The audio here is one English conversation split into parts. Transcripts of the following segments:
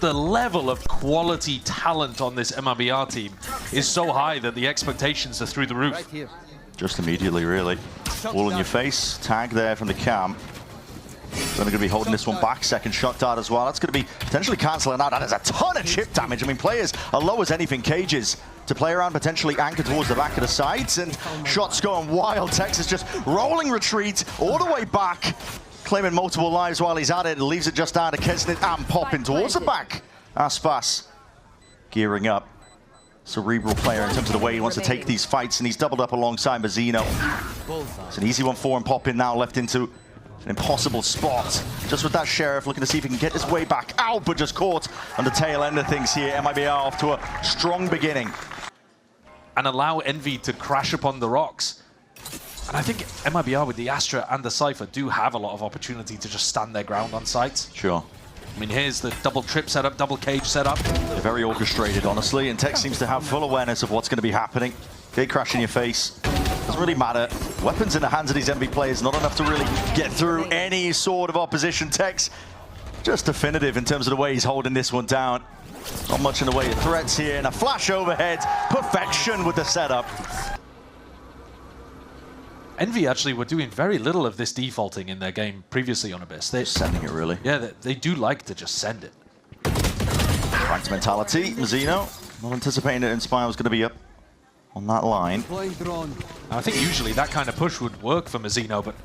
the level of quality talent on this MIBR team is so high that the expectations are through the roof. Right here. Just immediately, really. All in your face. Tag there from the cam. They're going to be holding this one back. Second shot dart as well. That's going to be potentially cancelling out. That is a ton of chip damage. I mean, players are low as anything. Cages to play around, potentially anchor towards the back of the sides. And shots going wild. Texas just rolling retreat all the way back. Claiming multiple lives while he's at it. Leaves it just down to Kesnit and popping towards the back. Aspas gearing up. Cerebral player in terms of the way he wants to take these fights. And he's doubled up alongside Mazzino. It's an easy one for him. Popping now left into an impossible spot. Just with that Sheriff looking to see if he can get his way back out, but just caught on the tail end of things here. MIBR off to a strong beginning. And allow Envy to crash upon the rocks. And I think MIBR with the Astra and the Cypher do have a lot of opportunity to just stand their ground on sites. Sure. I mean, here's the double trip setup, double cage setup. They're very orchestrated, honestly, and Tech seems to have full awareness of what's going to be happening. Gate crash in your face. Doesn't really matter. Weapons in the hands of these MV players, not enough to really get through any sort of opposition. Tech's just definitive in terms of the way he's holding this one down. Not much in the way of threats here, and a flash overhead. Perfection with the setup. Envy actually were doing very little of this defaulting in their game previously on Abyss. They're Just sending it, really. Yeah, they do like to just send it. Ranked mentality. Mazzino, not anticipating that Inspire was going to be up on that line. I think usually that kind of push would work for Mazzino, but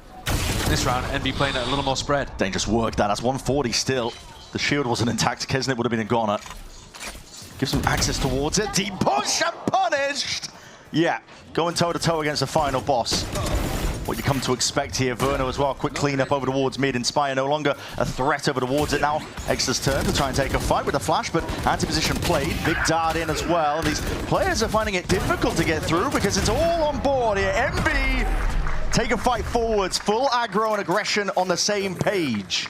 this round, Envy playing it a little more spread. Dangerous work, that's 140 still. The shield wasn't intact. Kesnit would have been a goner. Gives him access towards it. Deep push and punished! Yeah, going toe-to-toe against the final boss. What you come to expect here. Verno as well. Quick cleanup over towards mid. Inspire no longer a threat over towards it now. Extra's turn to try and take a fight with a flash, but anti-position played. Big dart in as well. These players are finding it difficult to get through because it's all on board here. Envy take a fight forwards. Full aggro and aggression on the same page.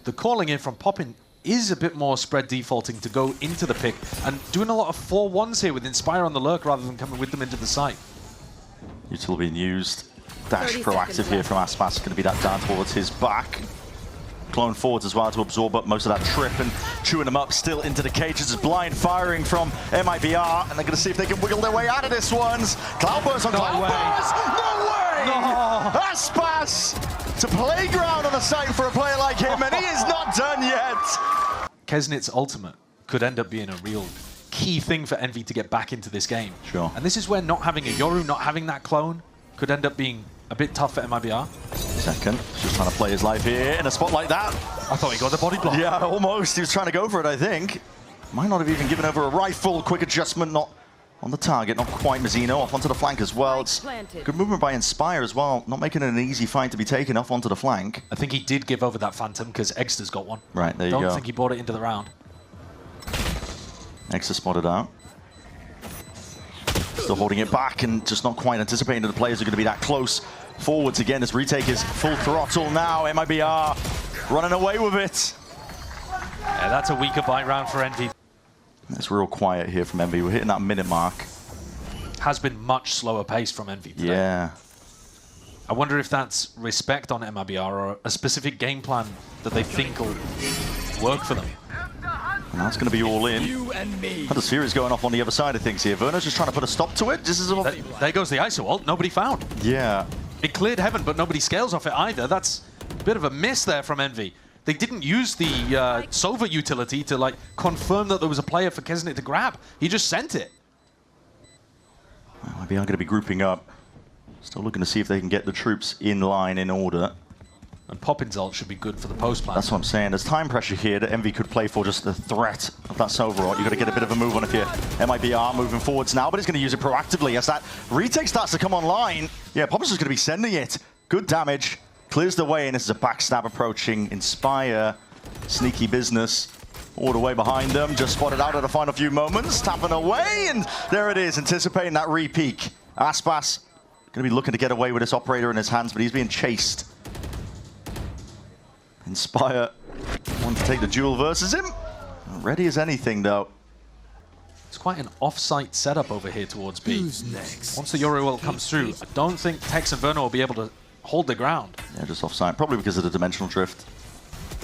The calling in from Poppin is a bit more spread defaulting to go into the pick and doing a lot of 4-1s here with Inspire on the lurk rather than coming with them into the site. Util being used. Dash proactive here from Aspas. Going to be that down towards his back. Clone forwards as well to absorb up most of that trip and chewing them up still into the cages. It's blind firing from MIBR, and they're going to see if they can wiggle their way out of this ones. Cloudburst on Cloudburst! No way! No. Aspas to playground on the site for a player like him, and he is not done yet. Kesnit's ultimate could end up being a real key thing for Envy to get back into this game. Sure. And this is where not having a Yoru, not having that clone, could end up being a bit tough for MIBR. Second, just trying to play his life here in a spot like that. I thought he got the body block. Yeah, almost. He was trying to go for it, I think. Might not have even given over a rifle. Quick adjustment, not on the target, not quite. Mazzino off onto the flank as well. It's good movement by Inspire as well, not making it an easy fight to be taken off onto the flank. I think he did give over that Phantom because Extra's got one. Right, there you go. Don't think he brought it into the round. Extra spotted out. Still holding it back and just not quite anticipating that the players are going to be that close. Forwards again as retake is full throttle now. MIBR running away with it. Yeah, that's a weaker bite round for Envy. It's real quiet here from Envy. We're hitting that minute mark. Has been much slower pace from Envy today. Yeah. I wonder if that's respect on MIBR or a specific game plan that they think will work for them. And that's going to be all in. The sphere is going off on the other side of things here. Verno's just trying to put a stop to it. This is there goes the ISO ult. Nobody found. Yeah. It cleared heaven, but nobody scales off it either. That's a bit of a miss there from Envy. They didn't use the Sova utility to like confirm that there was a player for Kesnit to grab. He just sent it. MIBR going to be grouping up. Still looking to see if they can get the troops in line in order. And Poppin's ult should be good for the post plan. That's what I'm saying. There's time pressure here that Envy could play for, just the threat of that Sova ult. You've got to get a bit of a move on if you're MIBR moving forwards now, but he's going to use it proactively as that retake starts to come online. Yeah, Poppin's just going to be sending it. Good damage. Clears the way, and this is a backstab approaching. Inspire. Sneaky business. All the way behind them. Just spotted out at the final few moments. Tapping away, and there it is. Anticipating that re-peek. Aspas going to be looking to get away with this operator in his hands, but he's being chased. Inspire wants to take the duel versus him. Ready as anything, though. It's quite an off-site setup over here towards B. Who's next? Once the Yoru ult comes through, I don't think Tex and Verno will be able to hold the ground. Yeah, just off-site. Probably because of the dimensional drift.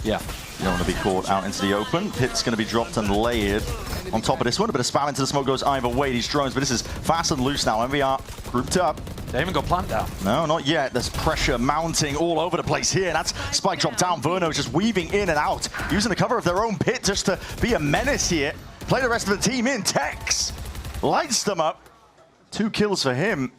Yeah. You don't want to be caught out into the open. Pit's going to be dropped and layered on top of this one. A bit of spam into the smoke goes either way. These drones, but this is fast and loose now. MIBR grouped up. They haven't got plant down. No, not yet. There's pressure mounting all over the place here. That's spike drop down. Verno just weaving in and out, using the cover of their own pit just to be a menace here. Play the rest of the team in. Tex lights them up. 2 kills for him.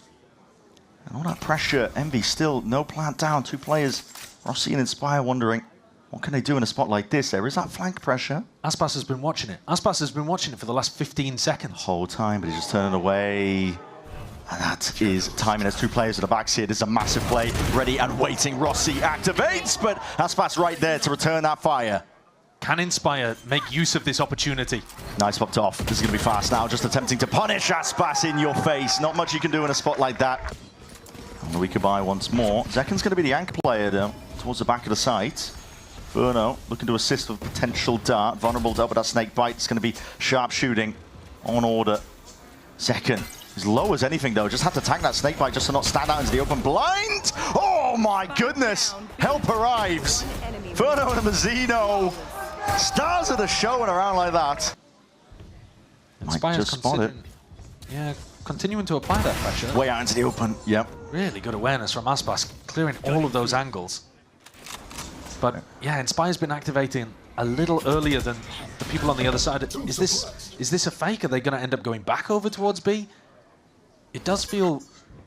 And all that pressure, Envy still no plant down. 2 players, Rossi and Inspire, wondering, what can they do in a spot like this? There is that flank pressure. Aspas has been watching it. Aspas has been watching it for the last 15 seconds. The whole time, but he's just turning away. And that is timing. There's 2 players at the backs here. There's a massive play, ready and waiting. Rossi activates, but Aspas right there to return that fire. Can Inspire make use of this opportunity? Nice popped off. This is going to be fast now, just attempting to punish Aspas in your face. Not much you can do in a spot like that. And we could buy once more. Zekan's going to be the anchor player though, towards the back of the site. Verno looking to assist with potential dart. Vulnerable to up with that snake bite. It's going to be sharp shooting on order. Zekan, as low as anything though, just had to tank that snake bite just to not stand out into the open. Blind! Oh my goodness! Help arrives. Verno and Mazzino. Stars of the show and around like that. Inspire's just spot it. Yeah, continuing to apply that pressure. Way out into the open, yep. Really good awareness from Aspas, clearing all of those angles. But yeah, Inspire's been activating a little earlier than the people on the other side. Is this a fake? Are they going to end up going back over towards B? It does feel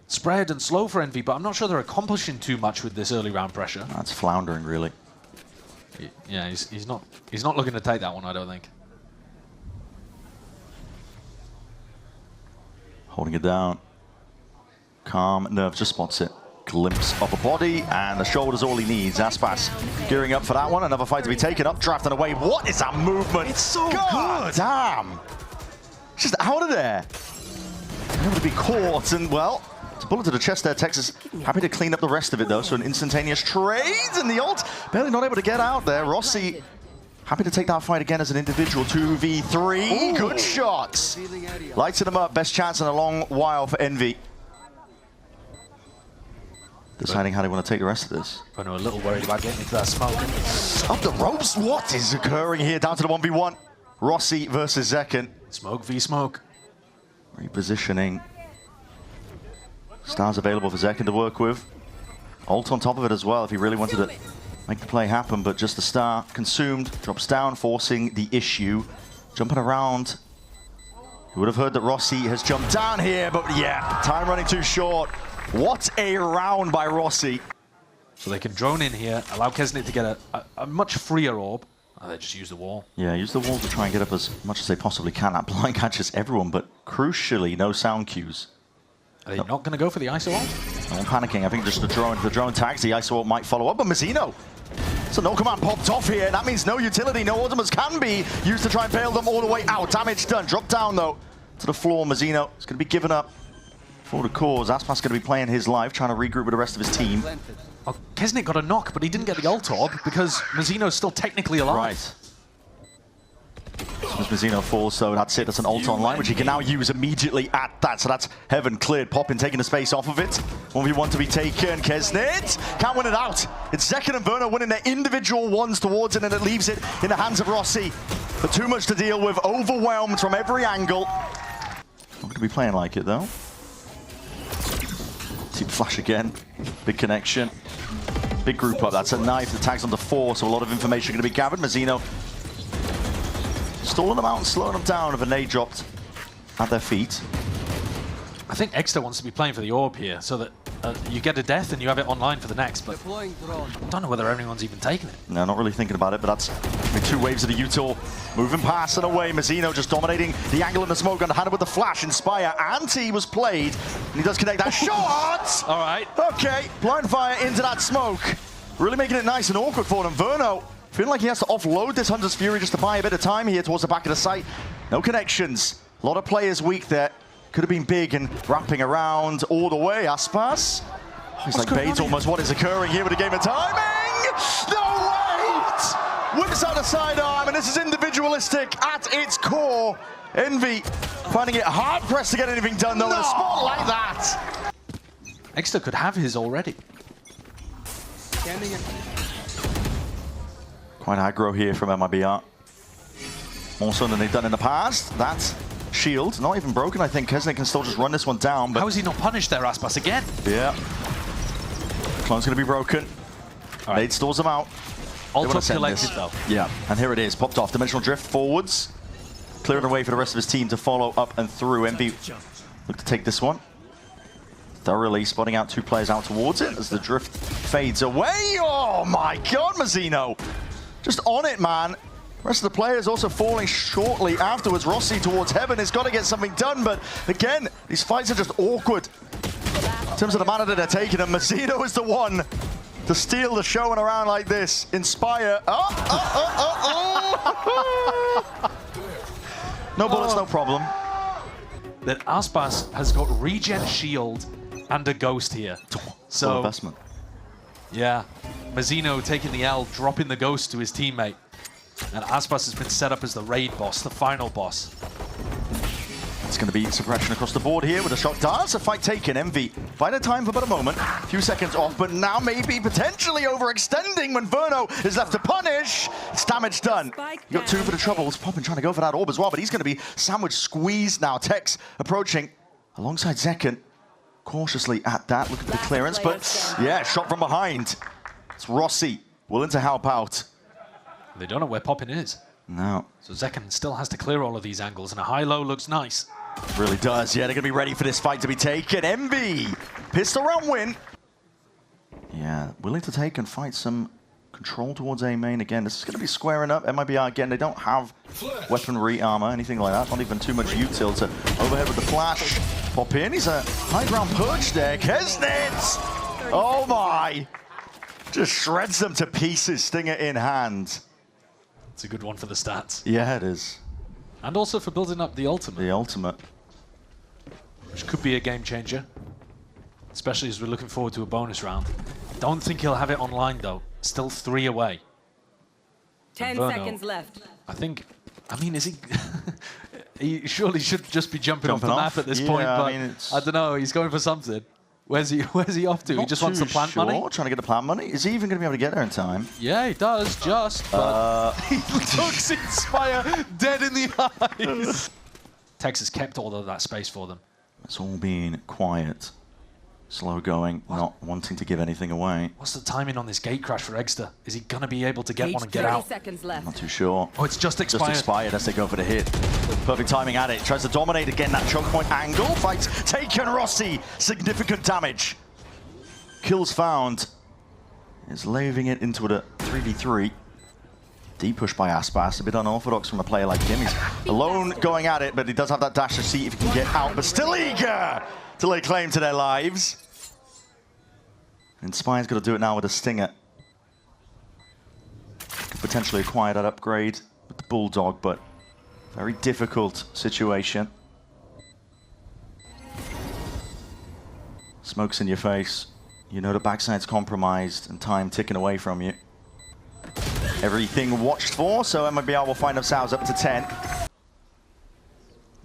spread and slow for Envy, but I'm not sure they're accomplishing too much with this early round pressure. That's floundering, really. Yeah, he's not looking to take that one, I don't think. Holding it down. Calm, Nerve just spots it. Glimpse of a body, and the shoulder's all he needs. Aspas gearing up for that one. Another fight to be taken up, draft and away. What is that movement? It's so God good. Damn. Just out of there. Able to be caught, and well, it's a bullet to the chest there. Texas happy to clean up the rest of it though. So an instantaneous trade, and the ult barely not able to get out there. Rossi happy to take that fight again as an individual. 2v3. Ooh. Good shots. Lighting them up. Best chance in a long while for Envy. Deciding how they want to take the rest of this. I know, a little worried about getting into that smoke. Up the ropes. What is occurring here? Down to the 1v1. Rossi versus Zekan. Smoke v smoke. Repositioning. Stars available for Zekan to work with. Ult on top of it as well if he really wanted to make the play happen, but just the star consumed. Drops down, forcing the issue. Jumping around. You would have heard that Rossi has jumped down here, but yeah, time running too short. What a round by Rossi. So they can drone in here, allow Kesnit to get a much freer orb. Oh, they just use the wall. Yeah, use the wall to try and get up as much as they possibly can. That blind catches everyone, but crucially, no sound cues. Are they not going to go for the ISO ult? No panicking. I think just the drone tags. The ISO ult might follow up, but Mazzino. So no command popped off here. That means no utility. No ultimates can be used to try and bail them all the way out. Damage done. Drop down, though, to the floor. Mazzino is going to be given up for the cause. Aspas going to be playing his life, trying to regroup with the rest of his team. Oh, Kesnit got a knock, but he didn't get the ult orb because Mazzino's still technically alive. Right. As Mazzino falls, so that's it. That's an ult online, which he can now use immediately at that. So that's Heaven cleared. Poppin taking the space off of it. 1v1 to be taken. Kesnit can't win it out. It's Zekan and Verno winning their individual ones towards it, and it leaves it in the hands of Rossi. But too much to deal with. Overwhelmed from every angle. Not going to be playing like it, though. Team flash again. Big connection. Big group up. That's a knife. The tag's on the 4, so a lot of information going to be gathered. Mazzino stalling them out and slowing them down with a nade dropped at their feet. I think Exeter wants to be playing for the orb here so that you get a death and you have it online for the next, but I don't know whether anyone's even taking it. No, not really thinking about it, but that's the 2 waves of the util moving past and away. Mazzino just dominating the angle in the smoke, underhanded with the flash. Inspire. Anti was played, and he does connect that shot! All right. Okay, blind fire into that smoke. Really making it nice and awkward for them. Verno feeling like he has to offload this Hunter's Fury just to buy a bit of time here towards the back of the site. No connections. A lot of players weak there. Could have been big and wrapping around all the way. Aspas. Oh, he's like Bates almost. What is occurring here with a game of timing? No, wait! Whips out a sidearm, and this is individualistic at its core. Envy finding it hard-pressed to get anything done, though, in a spot like that. Exeter could have his already. Quite aggro here from MIBR. More so than they've done in the past. That shield, not even broken, I think. Kesnet can still just run this one down. But how is he not punished there, Aspas, again? Yeah. Clone's going to be broken. All right. Nade stalls him out. Ultra collected, though. Yeah, and here it is. Popped off. Dimensional drift forwards. Clearing the way for the rest of his team to follow up and through. MB look to take this one. Thoroughly spotting out 2 players out towards it as the drift fades away. Oh my god, Mazzino! Just on it, man. Rest of the players also falling shortly afterwards. Rossi towards heaven has got to get something done, but again, these fights are just awkward in terms of the manner that they're taking, and Mazzino is the one to steal the show in a round like this. Inspire. No bullets, no problem. That Aspas has got regen shield and a ghost here. So investment. Yeah, Mazzino taking the L, dropping the ghost to his teammate. And Aspas has been set up as the raid boss, the final boss. It's going to be suppression across the board here with a shock dart. It's a fight taken. MV fighting time for about a moment. A few seconds off, but now maybe potentially overextending when Verno is left to punish. It's damage done. You got 2 for the troubles. Poppin trying to go for that orb as well, but he's going to be sandwich squeezed now. Tex approaching alongside Zekken. Cautiously at that, looking for the clearance, but yeah, shot from behind. It's Rossi willing to help out. They don't know where Poppin is. No. So Zekken still has to clear all of these angles, and a high-low looks nice. Really does. Yeah, they're going to be ready for this fight to be taken. MV, pistol round win. Yeah, willing to take and fight some control towards A main again. This is going to be squaring up. MIBR again, they don't have weaponry armor, anything like that. Not even too much util to overhead with the flash. Pop in. He's a high ground perch there. Kesnet! Oh my! Just shreds them to pieces, Stinger in hand. It's a good one for the stats. Yeah, it is. And also for building up the ultimate. The ultimate. Which could be a game changer. Especially as we're looking forward to a bonus round. Don't think he'll have it online though. Still 3 away. 10 seconds left. I mean, is he... he surely should just be jumping off the map at this point, but I mean, I don't know, he's going for something. Where's he off to? He just wants the plant money? Trying to get the plant money? Is he even going to be able to get there in time? Yeah, he does, but he looks Inspire dead in the eyes. Tex has kept all of that space for them. It's all being quiet, slow going, not wanting to give anything away. What's the timing on this gate crash for Egster? Is he going to be able to get one and get out? 30 seconds left. Not too sure. Oh, it's just expired. Just expired as they go for the hit. Perfect timing at it. Tries to dominate again that choke point angle. Fights taken. Rossi. Significant damage. Kills found. Is laving it into a 3v3. Deep push by Aspas. A bit unorthodox from a player like him. He's alone going at it, but he does have that dash to see if he can get out. But still eager to lay claim to their lives. Inspire's got to do it now with a Stinger. Could potentially acquire that upgrade with the Bulldog, but very difficult situation. Smoke's in your face. You know the backside's compromised and time ticking away from you. Everything watched for, so MIBR will find themselves up to 10.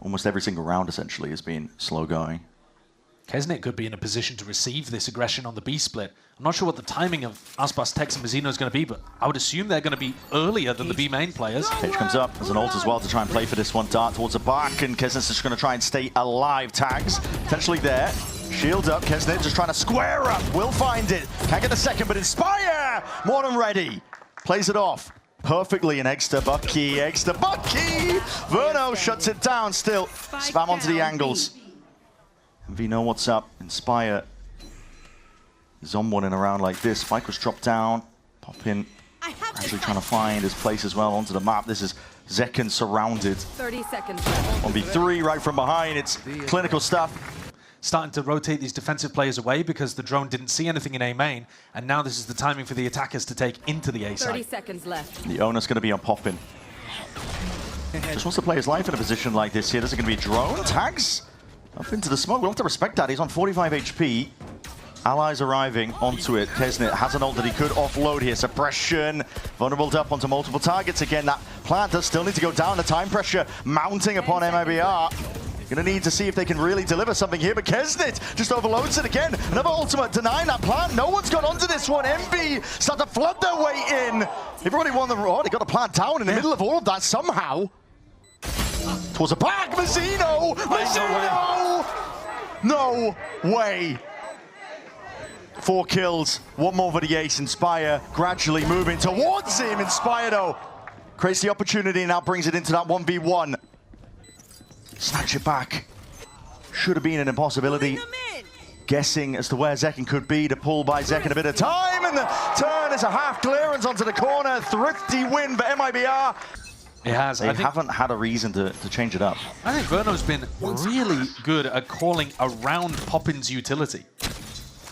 Almost every single round, essentially, has been slow going. Kesnet could be in a position to receive this aggression on the B split. I'm not sure what the timing of Aspas, Tex, and Mazzino is going to be, but I would assume they're going to be earlier than the B main players. Page comes up. There's an ult as well to try and play for this one. Dart towards the back, and Kesnet's just going to try and stay alive. Tags potentially there. Shield up. Kesnet just trying to square up. Will find it. Can't get the second, but Inspire! More than ready. Plays it off perfectly in Egster Bucky. Egster Bucky! Verno shuts it down still. Spam onto the angles. MV know what's up. Inspire is on one in a round like this. Spike was dropped down. Pop in. Actually trying to find his place as well onto the map. This is Zekken surrounded. 30 seconds left. 1v3 right from behind. It's clinical stuff. Starting to rotate these defensive players away because the drone didn't see anything in A main, and now this is the timing for the attackers to take into the A side. 30 seconds left. The onus going to be on Poppin. Just wants to play his life in a position like this here. There's going to be a drone. Tags up into the smoke. We'll have to respect that. He's on 45 HP. Allies arriving onto it. Kesnet has an ult that he could offload here. Suppression. Vulnerable up onto multiple targets again. That plant does still need to go down. The time pressure mounting upon MIBR. Gonna need to see if they can really deliver something here, but Kesnit just overloads it again. Another ultimate denying that plant. No one's got onto this one. MB start to flood their way in. Everybody won the raw. They got the plant down in the middle of all of that somehow. Towards the back, Mazzino! Mazzino! No way. 4 kills, 1 more for the ace. Inspire gradually moving towards him. Inspire though creates the opportunity and now brings it into that 1v1. Snatch it back. Should have been an impossibility. Guessing as to where Zekin could be. The pull by Zekin a bit of time, and the turn is a half clearance onto the corner. Thrifty win for MIBR. It has. They haven't had a reason to change it up. I think Verno's been really good at calling around Poppin's utility.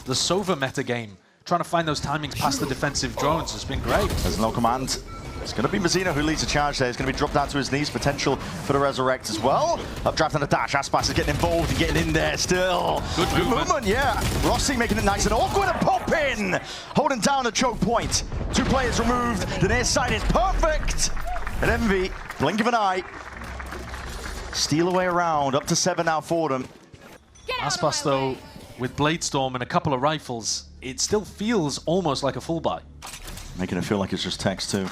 The Sova meta game, trying to find those timings past the defensive drones has been great. There's no command. It's going to be Mazzino who leads the charge there. He's going to be dropped down to his knees. Potential for the resurrect as well. Updraft on the dash. Aspas is getting involved and getting in there still. Good movement. Yeah. Rossi making it nice and awkward and Poppin holding down the choke point. 2 players removed. The near side is perfect. And Envy, blink of an eye. Steal away around. Up to 7 now for them. Aspas though, with Bladestorm and a couple of rifles, it still feels almost like a full buy. Making it feel like it's just text too.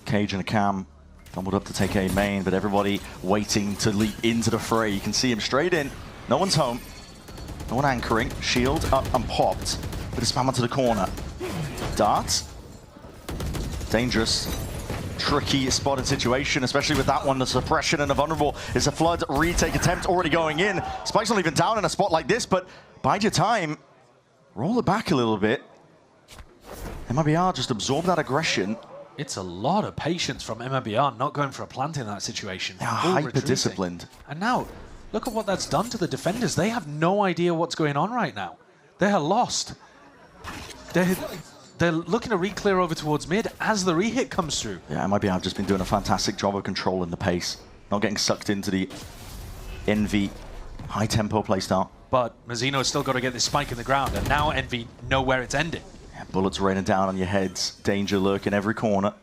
Cage and a cam, doubled up to take A main, but everybody waiting to leap into the fray. You can see him straight in. No one's home. No one anchoring. Shield up and popped. Bit of spam onto the corner. Dart. Dangerous. Tricky spotted situation, especially with that one. The suppression and the vulnerable is a flood retake attempt already going in. Spike's not even down in a spot like this, but bide your time. Roll it back a little bit. MIBR just absorb that aggression. It's a lot of patience from MIBR not going for a plant in that situation. They are hyper-disciplined. And now, look at what that's done to the defenders. They have no idea what's going on right now. They are lost. They're looking to re-clear over towards mid as the re-hit comes through. Yeah, MIBR have just been doing a fantastic job of controlling the pace. Not getting sucked into the Envy high-tempo playstyle. But Mazzino's still got to get this spike in the ground, and now Envy know where it's ending. Bullets raining down on your heads. Danger lurking every corner.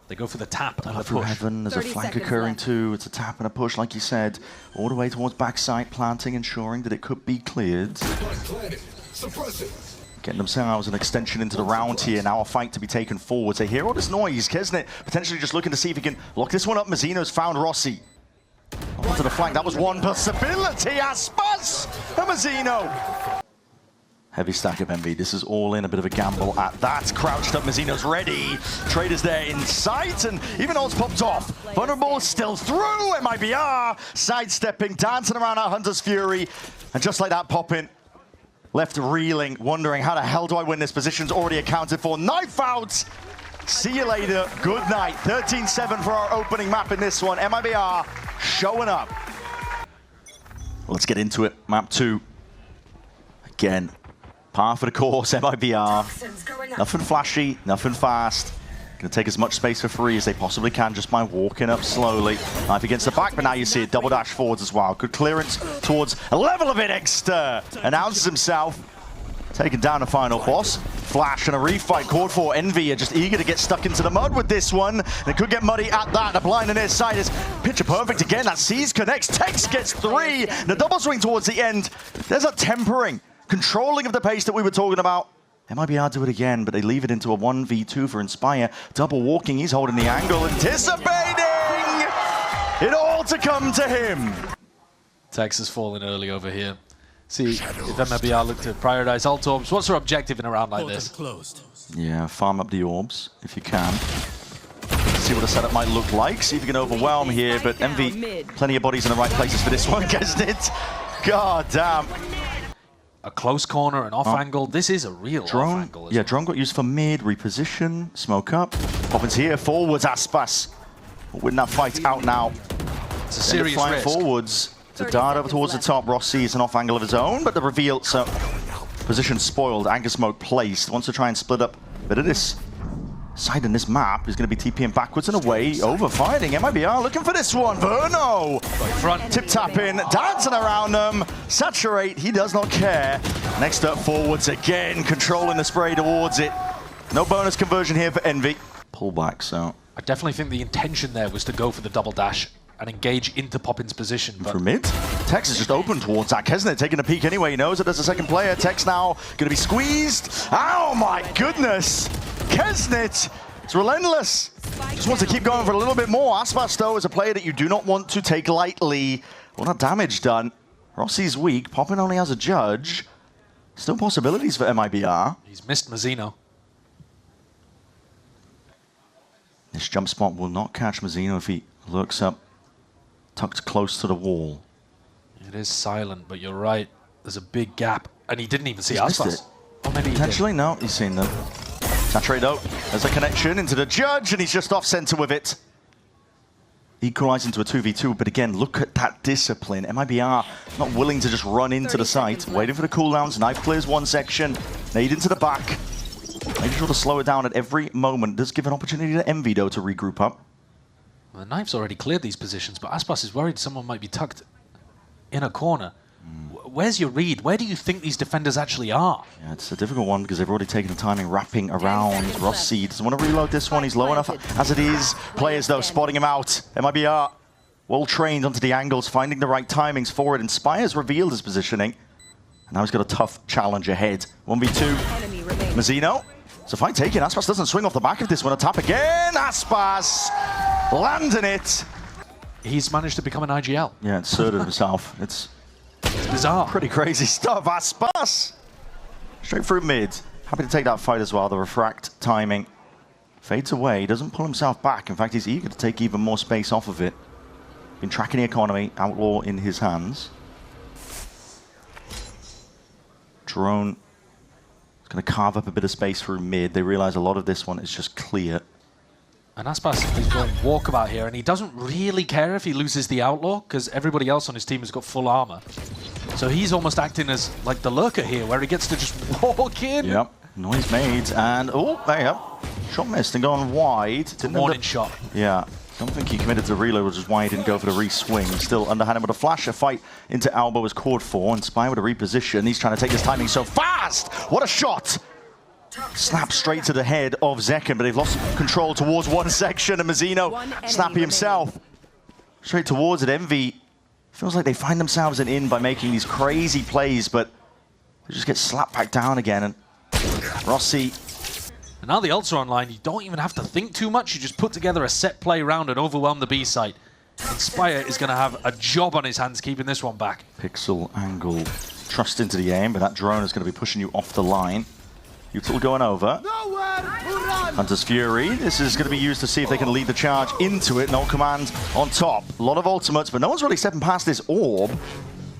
They go for the tap and the through push. heaven. There's a flank occurring too. It's a tap and a push, like you said. All the way towards backside, planting, ensuring that it could be cleared. Getting themselves an extension into the round here. Now a fight to be taken forward. They hear all this noise. Kesnit potentially just looking to see if he can lock this one up. Mazzino's found Rossi. Onto the flank. That was one possibility. Aspas and Mazzino. Heavy stack of MV. This is all in, a bit of a gamble at that. Crouched up, Mazzino's ready. Traders there in sight, and even Oz popped off. Vulnerable still through. MIBR sidestepping, dancing around our Hunter's Fury. And just like that, Poppin left reeling, wondering how the hell do I win this? Position's already accounted for. Knife out. See you later. Good night. 13-7 for our opening map in this one. MIBR showing up. Let's get into it. Map 2. Again. Par for the course, MIBR. Nothing flashy, nothing fast. Gonna take as much space for free as they possibly can just by walking up slowly. Knife against the back, but now you see it double dash forwards as well. Good clearance towards a level of it. Exter announces himself. Taking down the final boss. Flash and a refight called for. Envy are just eager to get stuck into the mud with this one. They could get muddy at that. The blind on his side is picture perfect again. That Seas connects. Tex gets 3. The double swing towards the end. There's a tempering. Controlling of the pace that we were talking about. MIBR do it again, but they leave it into a 1v2 for Inspire. Double walking, he's holding the angle, anticipating it all to come to him. Tex has fallen early over here. See if MIBR look to prioritize ult orbs. What's their objective in a round like this? Yeah, farm up the orbs if you can. See what the setup might look like. See if you can overwhelm here, but Envy, plenty of bodies in the right places for this one, gets it. God damn. A close corner, an off angle. This is a real drone, off angle. Yeah, drone got used for mid, reposition, smoke up. Poppins here, forwards, Aspas. Win that fight out now. It's a serious risk. Forwards to dart over towards the top. Ross sees an off angle of his own, but the reveal, so position spoiled. Anchor smoke placed. Wants to try and split up a bit of this side in this map. Is going to be TPing backwards and away, over-fighting. MIBR looking for this one. Verno! Front tip-tapping, dancing around them. Saturate, he does not care. Next up, forwards again, controlling the spray towards it. No bonus conversion here for Envy. Pull back, so... I definitely think the intention there was to go for the double dash and engage into Poppin's position. But from mid, Tex is just open towards that. Kesnet taking a peek anyway. He knows that there's a second player. Tex now going to be squeezed. Oh my goodness! Kesnet, it's relentless. Just wants to keep going for a little bit more. Aspas, though, is a player that you do not want to take lightly. Well, not damage done. Rossi's weak. Poppin only has a judge. Still possibilities for MIBR. He's missed Mazzino. This jump spot will not catch Mazzino if he looks up, tucked close to the wall. It is silent, but you're right. There's a big gap, and he didn't even see He's Aspas. missed it. Or maybe he Potentially, did. no, he's seen them. Saturate though, there's a connection into the judge, and he's just off center with it. Equalize into a 2v2, but again, look at that discipline. MIBR not willing to just run into the site, waiting for the cooldowns. Knife clears one section, nade into the back. Making sure to slow it down at every moment. Does give an opportunity to Envy, though, to regroup up. Well, the Knife's already cleared these positions, but Aspas is worried someone might be tucked in a corner. Where's your read? Where do you think these defenders actually are? Yeah, it's a difficult one because they've already taken the timing, wrapping around. Rossi doesn't want to reload this one. He's low enough as it is. Players, though, spotting him out. MIBR, well trained onto the angles, finding the right timings for it. Inspire's revealed his positioning. And now he's got a tough challenge ahead. 1v2. Mazzino. It's a fight taken. Aspas doesn't swing off the back of this one. A tap again. Aspas landing it. He's managed to become an IGL. Yeah, inserted himself. It's bizarre. Pretty crazy stuff. Aspas. Straight through mid. Happy to take that fight as well. The refract timing fades away. Doesn't pull himself back. In fact, he's eager to take even more space off of it. Been tracking the economy. Outlaw in his hands. Drone is going to carve up a bit of space through mid. They realize a lot of this one is just clear. And Aspas is going walkabout here, and he doesn't really care if he loses the Outlaw, because everybody else on his team has got full armor. So he's almost acting as like the lurker here, where he gets to just walk in. Yep, noise made, and oh, there you go. Shot missed and gone wide. Warning shot. Yeah, don't think he committed to the reload, which is why he didn't go for the re-swing. Still underhand him with a flash. A fight into Elbow is called for. Inspire with a reposition. He's trying to take this timing so fast. What a shot! Snap straight to the head of Zekken, but they've lost control towards one section, and Mazzino, snappy himself, straight towards it. Envy feels like they find themselves in by making these crazy plays, but they just get slapped back down again. And Rossi. And now the ults are online, you don't even have to think too much, you just put together a set play round and overwhelm the B site. Inspire is going to have a job on his hands keeping this one back. Pixel angle, trust into the aim, but that drone is going to be pushing you off the line. Util going over. Hunter's Fury. This is going to be used to see if they can lead the charge into it. No command on top. A lot of ultimates, but no one's really stepping past this orb.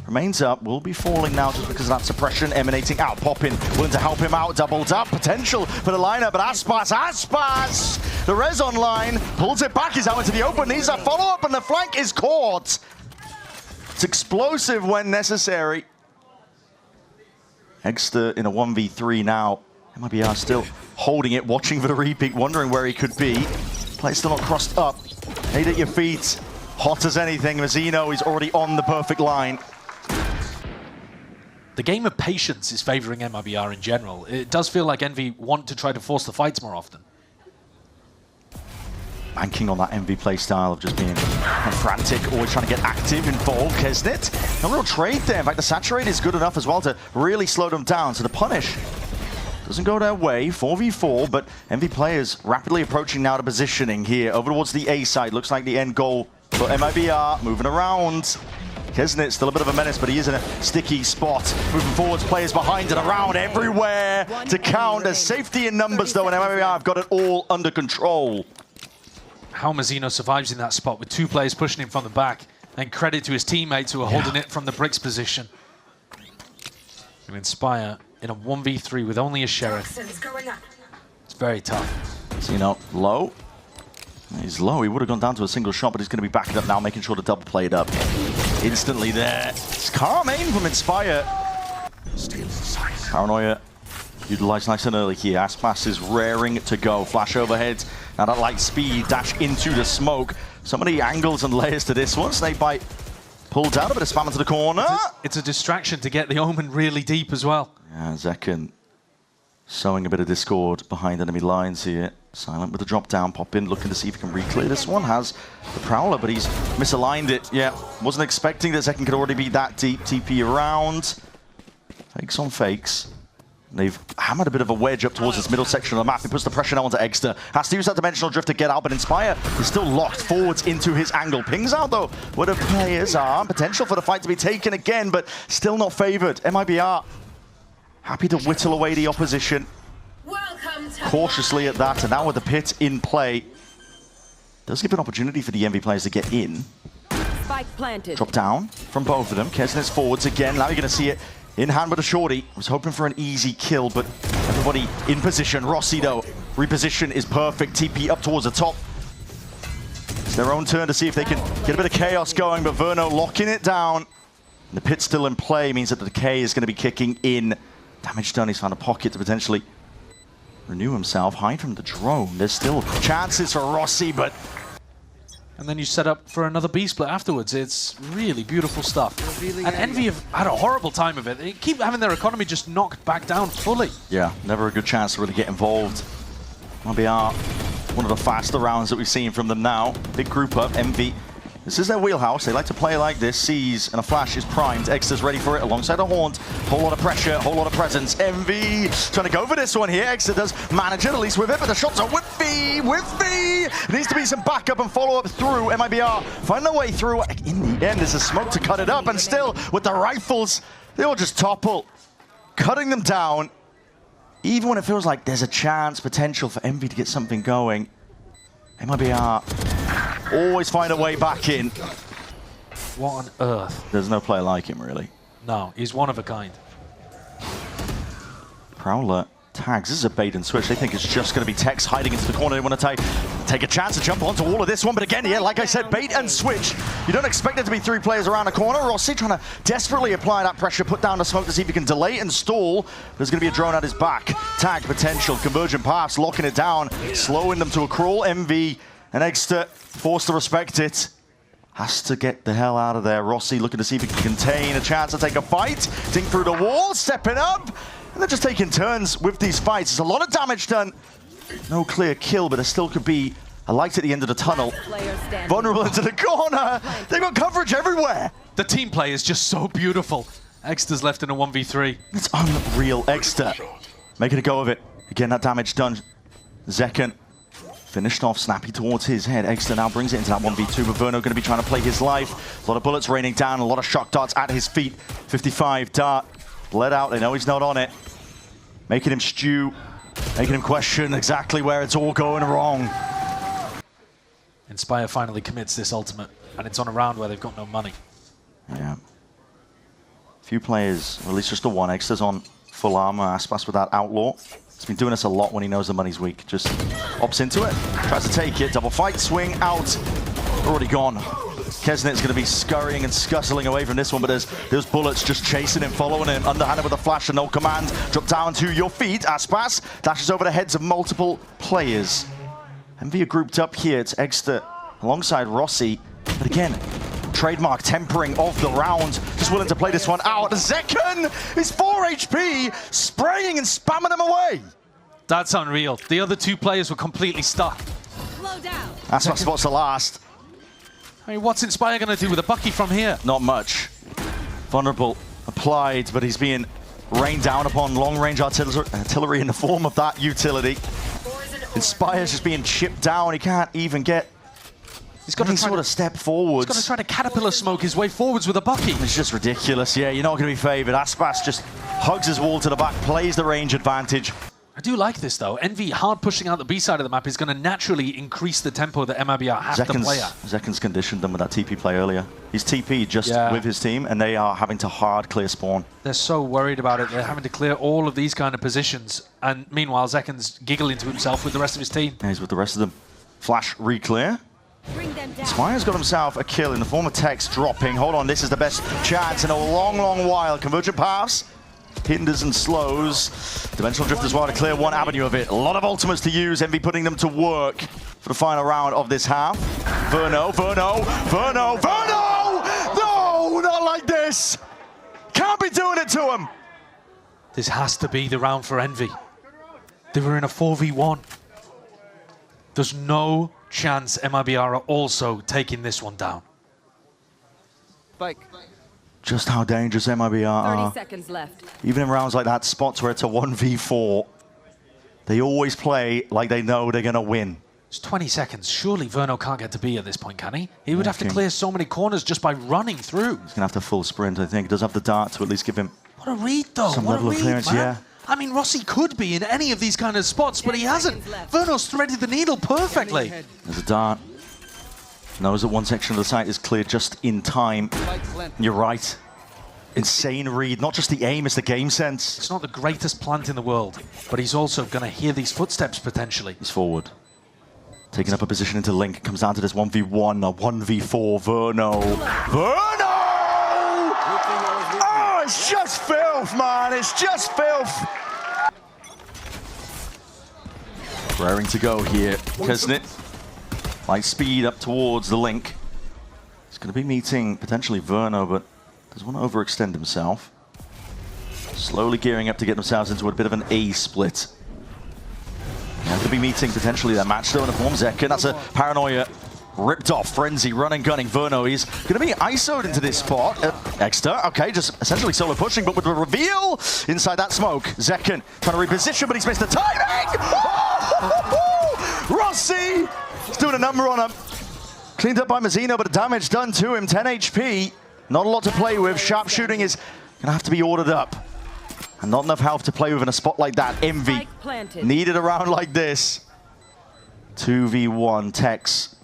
Remains up. Will be falling now just because of that suppression emanating out. Poppin willing to help him out. Doubled up. Potential for the lineup, but Aspas! The res online. Pulls it back. He's out into the open. Needs a follow-up, and the flank is caught. It's explosive when necessary. Egster in a 1v3 now. MIBR still holding it, watching for the repeat, wondering where he could be. Play's still not crossed up. Eight at your feet. Hot as anything. Mazzino is already on the perfect line. The game of patience is favouring MIBR in general. It does feel like Envy want to try to force the fights more often. Banking on that Envy playstyle of just being frantic, always trying to get active, involved. Kesnet, no real trade there. In fact, the saturate is good enough as well to really slow them down. So the punish doesn't go their way, 4v4, but Envy players rapidly approaching now to positioning here over towards the A side. Looks like the end goal for MIBR, moving around. Kesnet still a bit of a menace, but he is in a sticky spot. Moving forwards, players behind and around everywhere to count. There's safety in numbers though, and MIBR have got it all under control. How Mazzino survives in that spot with two players pushing him from the back, and credit to his teammates who are holding it from the bricks position. And Inspire in a 1v3 with only a Sheriff. It's very tough. So, you know, low. He's low. He would have gone down to a single shot, but he's going to be backing up now, making sure to double play it up. Instantly there. It's calm aim from Inspire. Paranoia utilized nice and early here. Aspas is raring to go. Flash overhead. Now that light speed dash into the smoke. So many angles and layers to this one. Snakebite pulled down, a bit of spam into the corner. It's a distraction to get the Omen really deep as well. Yeah, Zekken Sowing a bit of discord behind enemy lines here. Silent with the drop down, pop in, looking to see if he can re-clear this one. Has the Prowler, but he's misaligned it. Yeah, wasn't expecting that Zekken could already be that deep. TP around. Fakes on fakes. They've hammered a bit of a wedge up towards this middle section of the map. He puts the pressure now onto Exter. Has to use that dimensional drift to get out, but Inspire is still locked forwards into his angle. Pings out, though, where the players are. Potential for the fight to be taken again, but still not favored. MIBR happy to whittle away the opposition. Cautiously at that, and now with the pit in play. Does give an opportunity for the MV players to get in. Spike planted. Drop down from both of them. Kesnet's forwards again. Now you're going to see it in hand with a shorty. Was hoping for an easy kill, but everybody in position. Rossi, though, reposition is perfect. TP up towards the top. It's their own turn to see if they can get a bit of chaos going, but Verno locking it down. And the pit's still in play, means that the decay is going to be kicking in. Damage done. He's found a pocket to potentially renew himself, hide from the drone. There's still chances for Rossi, but... And then you set up for another B split afterwards. It's really beautiful stuff. And Envy have had a horrible time of it. They keep having their economy just knocked back down fully. Yeah, never a good chance to really get involved. MIBR, one of the faster rounds that we've seen from them now. Big group up, Envy. This is their wheelhouse. They like to play like this. Sees and a flash is primed. Exter's ready for it alongside a Haunt. Whole lot of pressure, whole lot of presence. Envy trying to go for this one here. Exter does manage it, at least with it, but the shots are whiffy. Needs to be some backup and follow-up through. MIBR find their way through. In the end, there's a smoke to cut it up, and still, with the rifles, they all just topple, cutting them down. Even when it feels like there's a chance, potential for Envy to get something going, MIBR always find a way back in. What on earth? There's no player like him, really. No, he's one of a kind. Prowler tags. This is a bait and switch. They think it's just going to be Tex hiding into the corner. They want to take a chance to jump onto all of this one. But again, yeah, like I said, bait and switch. You don't expect it to be three players around the corner. Rossi trying to desperately apply that pressure, put down the smoke to see if he can delay and stall. There's going to be a drone at his back. Tag potential. Convergent pass, locking it down, slowing them to a crawl. MV and Exter forced to respect it. Has to get the hell out of there. Rossi looking to see if he can contain a chance to take a fight. Dink through the wall, stepping up. And they're just taking turns with these fights. There's a lot of damage done. No clear kill, but there still could be a light at the end of the tunnel. Vulnerable into the corner. They've got coverage everywhere. The team play is just so beautiful. Exter's left in a 1v3. It's unreal. Exter making a go of it. Again, that damage done. Zekken finished off, snappy towards his head. Exter now brings it into that 1v2, but Verno going to be trying to play his life. A lot of bullets raining down, a lot of shock darts at his feet. 55 dart. Bled out, they know he's not on it. Making him stew, making him question exactly where it's all going wrong. Inspire finally commits this ultimate, and it's on a round where they've got no money. Yeah. Few players, or at least just the one. Exter's on full armor, Aspas with that Outlaw. He's been doing this a lot when he knows the money's weak. Just opts into it, tries to take it. Double fight, swing, out. Already gone. Kesnet's going to be scurrying and scuttling away from this one, but there's bullets just chasing him, following him, underhanded with a flash and no command. Drop down to your feet. Aspas dashes over the heads of multiple players. MV are grouped up here. It's Exter alongside Rossi. But again, trademark tempering of the round. Just willing to play this one out. Zekken is 4 HP, spraying and spamming them away. That's unreal. The other two players were completely stuck. Slow down. Aspas spots the last. I mean, what's Inspire going to do with a Bucky from here? Not much. Vulnerable applied, but he's being rained down upon. Long-range artillery in the form of that utility. Inspire's just being chipped down. He can't even get any sort of step forwards. He's going to try to caterpillar smoke his way forwards with a Bucky. It's just ridiculous. Yeah, you're not going to be favored. Aspas just hugs his wall to the back, plays the range advantage. I do like this, though. Envy hard pushing out the B side of the map is going to naturally increase the tempo that MIBR have to play at. Zekken's conditioned them with that TP play earlier. He's TP'd just with his team, and they are having to hard clear spawn. They're so worried about it. They're having to clear all of these kind of positions. And meanwhile, Zekken's giggling to himself with the rest of his team. Yeah, he's with the rest of them. Flash re-clear. Spire's got himself a kill in the form of Tex dropping. Hold on, this is the best chance in a long, long while. Convergent pass. Hinders and slows. Dimensional drift as well to clear one avenue of it. A lot of ultimates to use. Envy putting them to work for the final round of this half. Verno. No, not like this. Can't be doing it to him. This has to be the round for Envy. They were in a 4v1. There's no chance MIBR are also taking this one down. Spike. Just how dangerous MIBR are. 30 seconds left. Even in rounds like that, spots where it's a 1v4, they always play like they know they're going to win. It's 20 seconds. Surely Verno can't get to B at this point, can he? He would have to clear so many corners just by running through. He's going to have to full sprint, I think. He does have the dart to at least give him What a read, though. some What level a of read, clearance, man. yeah. I mean, Rossi could be in any of these kind of spots, but he hasn't. Verno's threaded the needle perfectly. There's a dart. Knows that one section of the site is cleared just in time. You're right. Insane read. Not just the aim, it's the game sense. It's not the greatest plant in the world, but he's also going to hear these footsteps potentially. He's forward. Taking up a position into Link. It comes down to this 1v1 or 1v4. Verno. Verno! Oh, it's just filth, man. It's just filth. Raring to go here. Kesnit. Light speed up towards the Link. He's going to be meeting potentially Verno, but doesn't want to overextend himself. Slowly gearing up to get themselves into a bit of an A split. They're going to be meeting potentially their match still in the form Zekken. That's a Paranoia ripped off. Frenzy running, gunning. Verno is going to be ISO'd into this spot. Exter, okay, just essentially solo pushing, but with the reveal inside that smoke. Zekken trying to reposition, but he's missed the timing! Rossi is doing a number on him. Cleaned up by Mazzino, but the damage done to him. 10 HP. Not a lot to play with. Sharpshooting is going to have to be ordered up. And not enough health to play with in a spot like that. Envy needed a round like this. 2v1 Tex.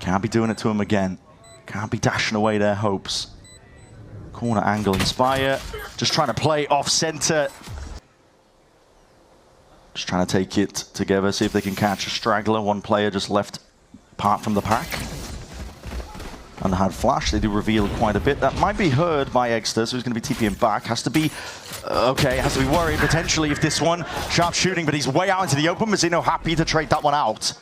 Can't be doing it to him again. Can't be dashing away their hopes. Corner angle, Inspire. Just trying to play off center. Just trying to take it together, see if they can catch a straggler. One player just left apart from the pack. Underhand flash, they do reveal quite a bit. That might be heard by Exter, so he's going to be TPing back. Has to be, okay, has to be worried potentially if this one, sharp shooting, but he's way out into the open. Mazzino happy to trade that one out.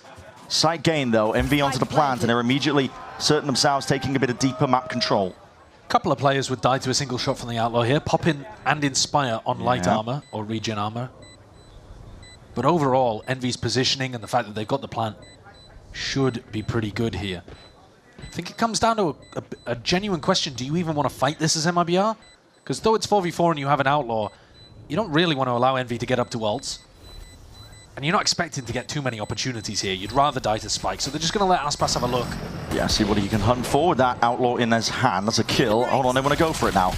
Side gain though, MV onto the plant, and they're immediately certain themselves taking a bit of deeper map control. A couple of players would die to a single shot from the Outlaw here. Pop in and Inspire on light armor or regen armor. But overall, Envy's positioning and the fact that they've got the plant should be pretty good here. I think it comes down to a genuine question. Do you even want to fight this as MIBR? Because though it's 4v4 and you have an Outlaw, you don't really want to allow Envy to get up to ults. And you're not expecting to get too many opportunities here. You'd rather die to Spike. So they're just going to let Aspas have a look. Yeah, see what he can hunt for with that Outlaw in his hand. That's a kill. Hold on, they want to go for it now.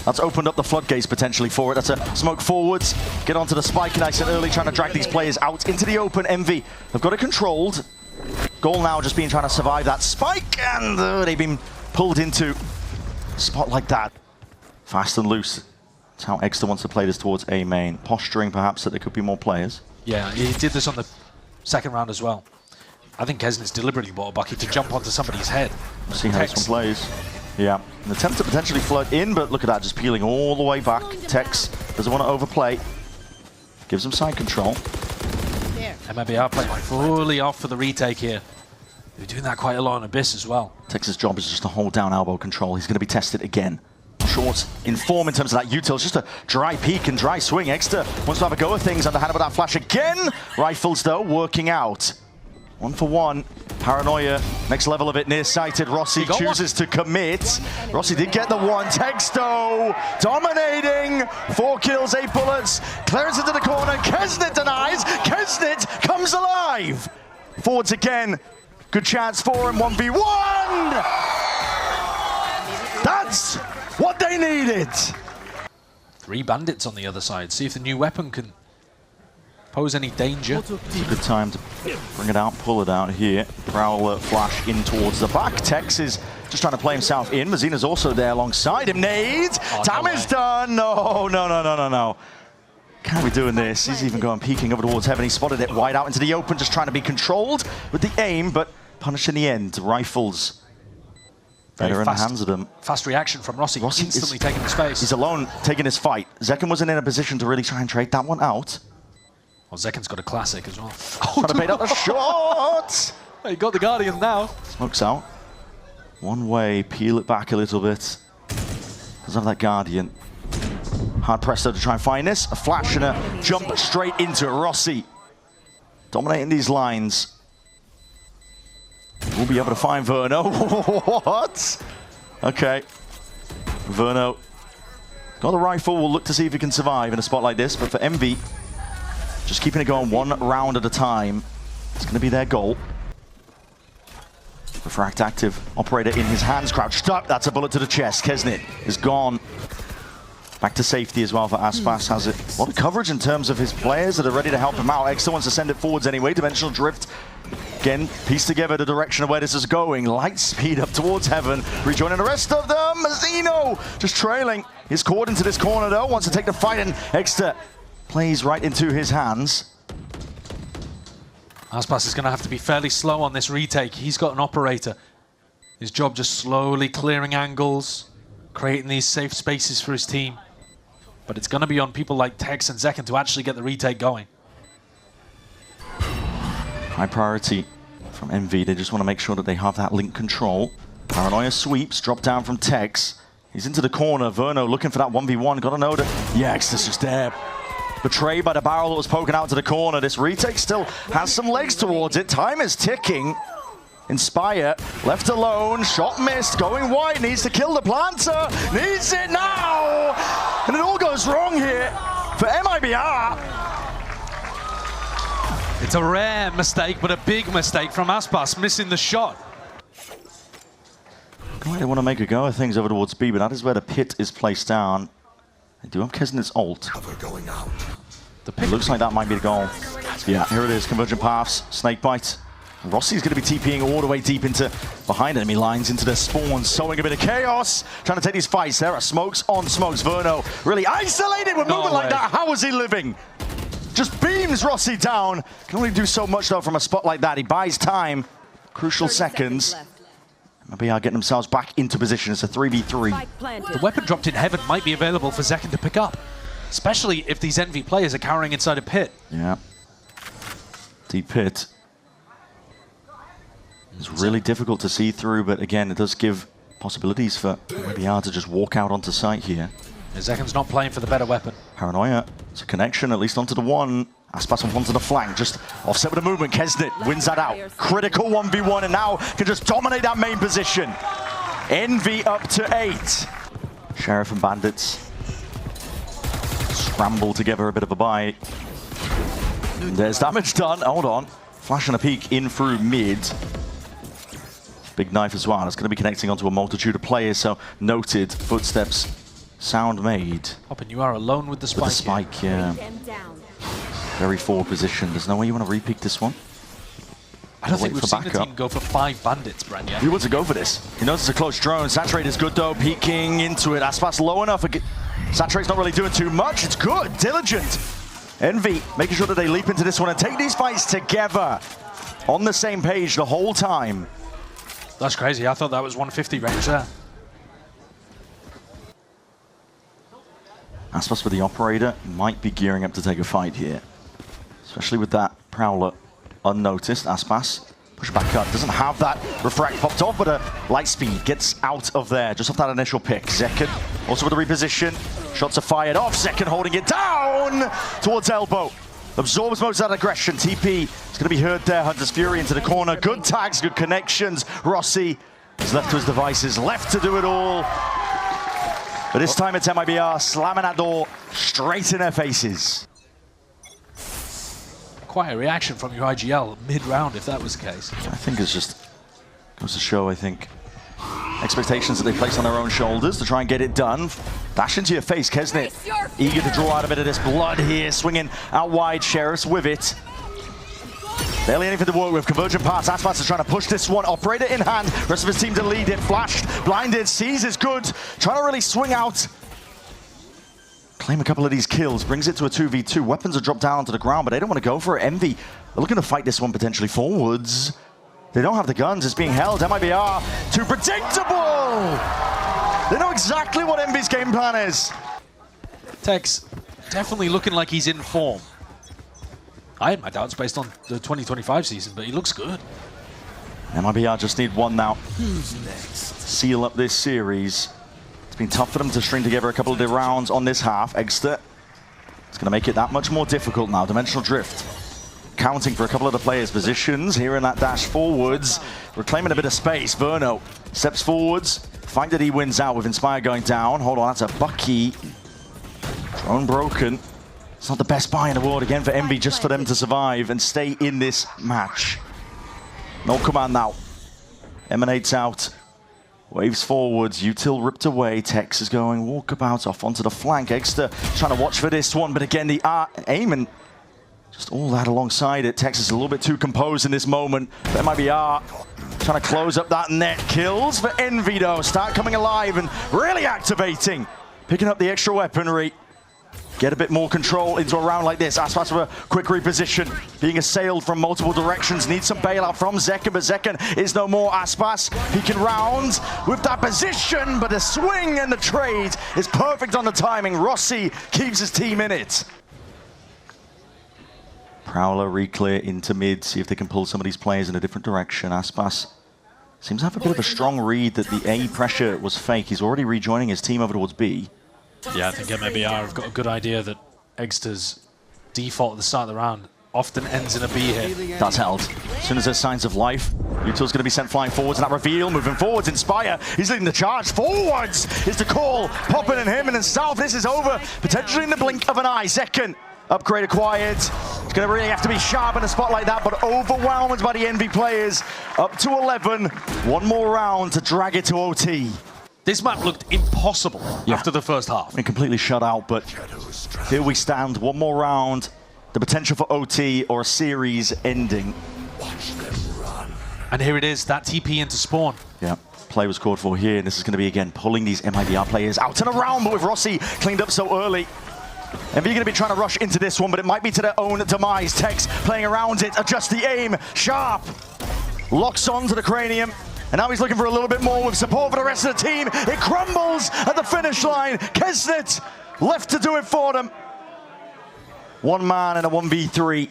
That's opened up the floodgates potentially for it. That's a smoke forwards. Get onto the Spike nice and early, trying to drag these players out into the open. Envy have got it controlled. Goal now just being trying to survive that Spike, and they've been pulled into a spot like that. Fast and loose. That's how Exter wants to play this towards A main. Posturing perhaps that there could be more players. Yeah, he did this on the second round as well. I think Kesnit's deliberately bought a bucket to jump onto somebody's head. We'll see how this one plays. Yeah, an attempt to potentially flood in, but look at that, just peeling all the way back. Tex doesn't want to overplay. Gives him side control. MIBR playing fully off for the retake here. They're doing that quite a lot on Abyss as well. Tex's job is just to hold down elbow control. He's going to be tested again. Short in form in terms of that util. It's just a dry peek and dry swing. Exter wants to have a go of things underhand with that flash again. Rifles, though, working out. 1 for 1. Paranoia, next level of it, nearsighted. Rossi chooses to commit. Rossi did get the one. Texto dominating. 4 kills, 8 bullets. Clearance into the corner. Kesnit denies. Kesnit comes alive. Forwards again. Good chance for him. 1v1. That's what they needed. 3 bandits on the other side. See if the new weapon can pose any danger. It's a good time to bring it out, pull it out here. Prowler flash in towards the back. Tex is just trying to play himself in. Mazzino's also there alongside him. Nades! Damage done! No. Can't be doing this. He's even going peeking over towards heaven. He spotted it wide out into the open, just trying to be controlled with the aim, but punished in the end. Rifles better in the hands of them. Fast reaction from Rossi instantly taking the space. He's alone taking his fight. Zekken wasn't in a position to really try and trade that one out. Well, Zekken's got a classic as well. Trying to bait out the shot! He got the Guardian now. Smokes out. One way, peel it back a little bit. Doesn't have that Guardian. Hard pressed to try and find this. A flash and a jump straight into it. Rossi dominating these lines. We'll be able to find Verno. What? Okay. Verno got the rifle. We'll look to see if he can survive in a spot like this. But for Envy, just keeping it going one round at a time. It's going to be their goal. Refract active. Operator in his hands. Crouched up. That's a bullet to the chest. Kesnit is gone. Back to safety as well for Aspas. Has it. A lot of coverage in terms of his players that are ready to help him out. Extra wants to send it forwards anyway. Dimensional drift. Again, piece together the direction of where this is going. Light speed up towards heaven. Rejoining the rest of them. Mazzino just trailing. He's caught into this corner though. Wants to take the fight and Extra plays right into his hands. Aspas is going to have to be fairly slow on this retake. He's got an operator. His job just slowly clearing angles, creating these safe spaces for his team. But it's going to be on people like Tex and Zekken to actually get the retake going. High priority from MV. They just want to make sure that they have that link control. Paranoia sweeps, drop down from Tex. He's into the corner. Verno looking for that 1v1. Got to know that. Yeah, Extra's just there. Betrayed by the barrel that was poking out to the corner. This retake still has some legs towards it. Time is ticking. Inspire, left alone, shot missed, going wide, needs to kill the planter, needs it now! And it all goes wrong here for MIBR. It's a rare mistake, but a big mistake from Aspas, missing the shot. They want to make a go of things over towards B, but that is where the pit is placed down. They do have Kesnit's ult. It looks like that might be the goal. Yeah, here it is, convergent paths, snake bite. Rossi's going to be TPing all the way deep into behind enemy lines, into their spawns, sowing a bit of chaos, trying to take these fights. There are smokes on smokes. Verno really isolated with movement like that. How is he living? Just beams Rossi down. Can only do so much though from a spot like that. He buys time, crucial seconds. MIBR getting themselves back into position. It's a 3v3. The weapon dropped in heaven might be available for Zekken to pick up, especially if these Envy players are cowering inside a pit. Yeah. Deep pit. It's really difficult to see through, but again, it does give possibilities for MIBR to just walk out onto site here. Zekken's not playing for the better weapon. Paranoia. It's a connection, at least onto the one. Aspas on one to the flank, just offset with the movement. Kesnit wins that out. Critical 1v1, and now can just dominate that main position. Envy up to 8. Sheriff and Bandits scramble together a bit of a bite. There's damage done. Hold on. Flash and a peek in through mid. Big knife as well. It's going to be connecting onto a multitude of players, so noted. Footsteps. Sound made. Hoppin, you are alone with the spike. With the spike, yeah. Very forward position. There's no way you want to repeat this one. I don't think we've seen the team go for 5 bandits, Brand, yet. He wants to go for this. He knows it's a close drone. Saturate is good though, peeking into it. Aspas low enough. Saturate's not really doing too much. It's good, diligent. Envy making sure that they leap into this one and take these fights together. On the same page the whole time. That's crazy. I thought that was 150 range there. Aspas with the operator might be gearing up to take a fight here. Especially with that Prowler unnoticed. Aspas push back up. Doesn't have that refract popped off, but a light speed gets out of there just off that initial pick. Zekken also with the reposition. Shots are fired off. Zekken holding it down towards elbow. Absorbs most of that aggression. TP is going to be heard there. Hunter's Fury into the corner. Good tags, good connections. Rossi is left to his devices, left to do it all. But this time it's MIBR slamming that door straight in their faces. Quite a reaction from your IGL mid-round, if that was the case. I think it's just goes to show, I think, expectations that they place on their own shoulders to try and get it done. Dash into your face, Kesnit. Eager to draw out a bit of this blood here, swinging out wide. Sheriff's with it. Barely anything to work with. Convergent pass. Aspas is trying to push this one. Operator in hand. Rest of his team to lead it. Flashed, blinded, sees is good. Trying to really swing out. Claim a couple of these kills. Brings it to a 2v2. Weapons are dropped down to the ground, but they don't want to go for it. Envy, they're looking to fight this one potentially forwards. They don't have the guns. It's being held. MIBR, too predictable. They know exactly what Envy's game plan is. Tex, definitely looking like he's in form. I had my doubts based on the 2025 season, but he looks good. MIBR just need one now. Who's next? Seal up this series. been tough for them to string together a couple of the rounds on this half. Egster, it's going to make it that much more difficult now. Dimensional Drift counting for a couple of the players' positions here in that dash forwards, reclaiming a bit of space. Verno steps forwards, find that he wins out with Inspire going down. Hold on, that's a Bucky. Drone broken. It's not the best buy in the world again for Envy, just for them to survive and stay in this match. No command now. Emanates out. Waves forwards. Util ripped away. Tex is going walkabout off onto the flank. Egster trying to watch for this one, but again, the aim and just all that alongside it. Tex is a little bit too composed in this moment. That might be trying to close up that net. Kills for Envy though. Start coming alive and really activating. Picking up the extra weaponry. Get a bit more control into a round like this. Aspas with a quick reposition. Being assailed from multiple directions. Needs some bailout from Zekken, but Zekken is no more. Aspas, he can round with that position, but the swing and the trade is perfect on the timing. Rossi keeps his team in it. Prowler re-clear into mid. See if they can pull some of these players in a different direction. Aspas seems to have a bit of a strong read that the A pressure was fake. He's already rejoining his team over towards B. Yeah, I think MIBR have got a good idea that Egster's default at the start of the round often ends in a B hit. That's held. As soon as there's signs of life, Util's going to be sent flying forwards, and that reveal, moving forwards, Inspire, he's leading the charge. Forwards is the call. Poppin and him, and then South, this is over, potentially in the blink of an eye. Second upgrade acquired. It's going to really have to be sharp in a spot like that, but overwhelmed by the Envy players. Up to 11, one more round to drag it to OT. This map looked impossible after the first half. Been completely shut out, but here we stand. One more round. The potential for OT or a series ending. And here it is, that TP into spawn. Yeah, play was called for here, and this is going to be, again, pulling these MIBR players out and around, but with Rossi cleaned up so early. Envy are going to be trying to rush into this one, but it might be to their own demise. Tex playing around it, adjust the aim, sharp. Locks on to the cranium. And now he's looking for a little bit more with support for the rest of the team. It crumbles at the finish line. Kesnet left to do it for them. One man in a 1v3.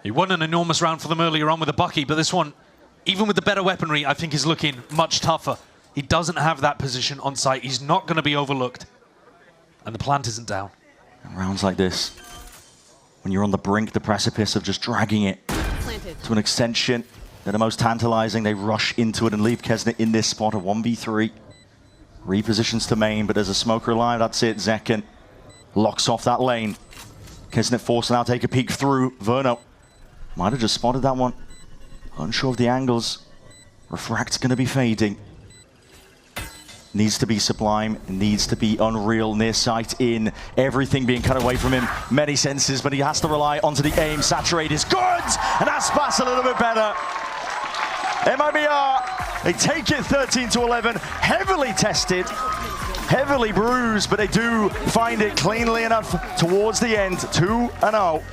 He won an enormous round for them earlier on with a Bucky, but this one, even with the better weaponry, I think is looking much tougher. He doesn't have that position on site. He's not going to be overlooked. And the plant isn't down. And rounds like this, when you're on the brink, the precipice of just dragging it to an extension, they're the most tantalizing. They rush into it and leave Kesnet in this spot, a 1v3. Repositions to main, but there's a smoker alive. That's it. Zekken locks off that lane. Kesnet forced to now take a peek through. Verno might have just spotted that one. Unsure of the angles. Refract's going to be fading. Needs to be sublime, needs to be unreal, near sight in, everything being cut away from him, many senses, but he has to rely onto the aim. Saturate is good, and Aspas a little bit better. MIBR, they take it 13-11, heavily tested, heavily bruised, but they do find it cleanly enough towards the end, 2-0.